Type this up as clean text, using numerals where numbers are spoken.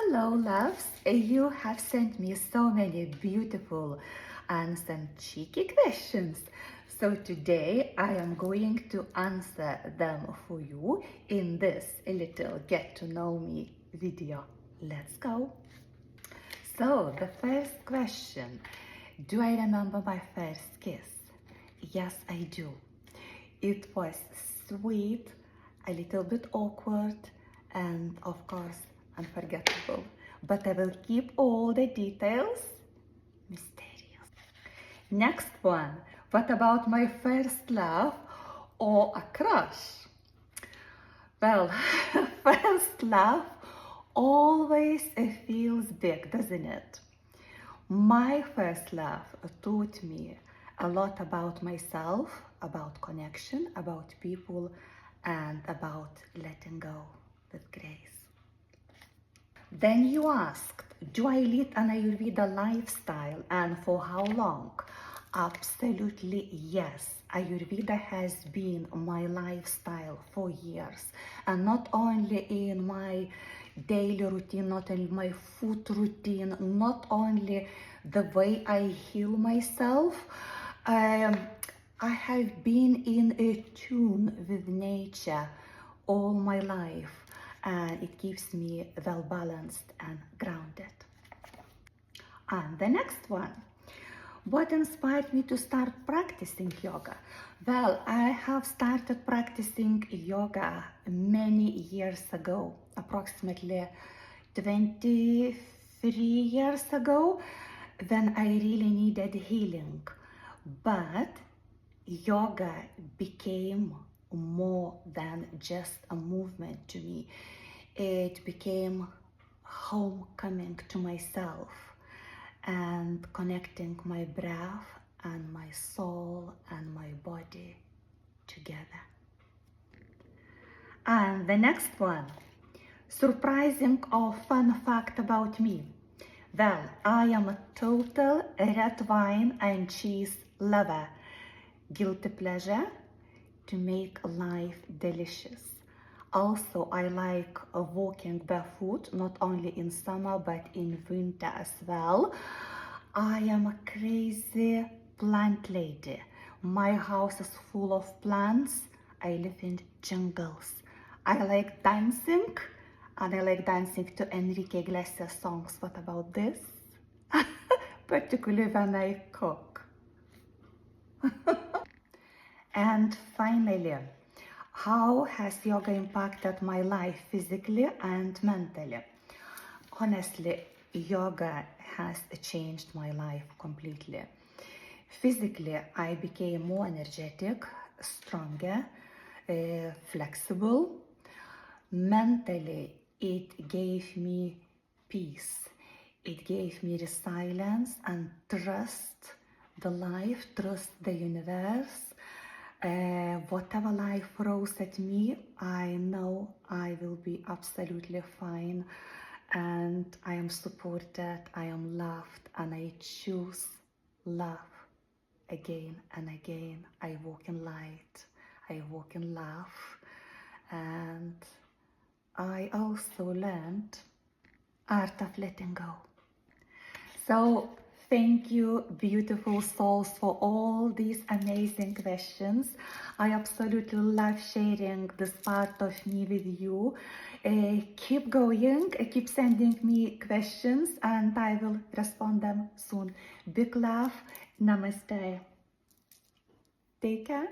Hello, loves. You have sent me so many beautiful and some cheeky questions. So today I am going to answer them for you in this little get to know me video. Let's go. So the first question, do I remember my first kiss? Yes, I do. It was sweet, a little bit awkward, and of course, unforgettable. But I will keep all the details mysterious. Next one. What about my first love or a crush? Well, first love always feels big, doesn't it? My first love taught me a lot about myself, about connection, about people, and about letting go with grace. Then you asked, do I lead an Ayurveda lifestyle and for how long? Absolutely yes. Ayurveda has been my lifestyle for years, and not only in my daily routine, not in my food routine, not only the way I heal myself. I have been in a tune with nature all my life, and it keeps me well balanced and grounded. And the next one, what inspired me to start practicing yoga? Well, I have started practicing yoga many years ago, approximately 23 years ago, when I really needed healing. But yoga became more than just a movement to me. It became homecoming to myself and connecting my breath and my soul and my body together. And the next one, surprising or fun fact about me. Well, I am a total red wine and cheese lover. Guilty pleasure to make life delicious. Also, I like walking barefoot, not only in summer but in winter as well. I am a crazy plant lady. My house is full of plants. I live in jungles. I like dancing, and I like dancing to Enrique Iglesias songs. What about this? Particularly when I cook. And finally, how has yoga impacted my life physically and mentally? Honestly, yoga has changed my life completely. Physically, I became more energetic, stronger, flexible. Mentally, it gave me peace. It gave me resilience and trust the life, trust the universe. Whatever life throws at me, I know I will be absolutely fine, and I am supported, I am loved, and I choose love again and again. I walk in light, I walk in love, and I also learned art of letting go. So thank you, beautiful souls, for all these amazing questions. I absolutely love sharing this part of me with you. Keep going, keep sending me questions, and I will respond them soon. Big love, namaste. Take care.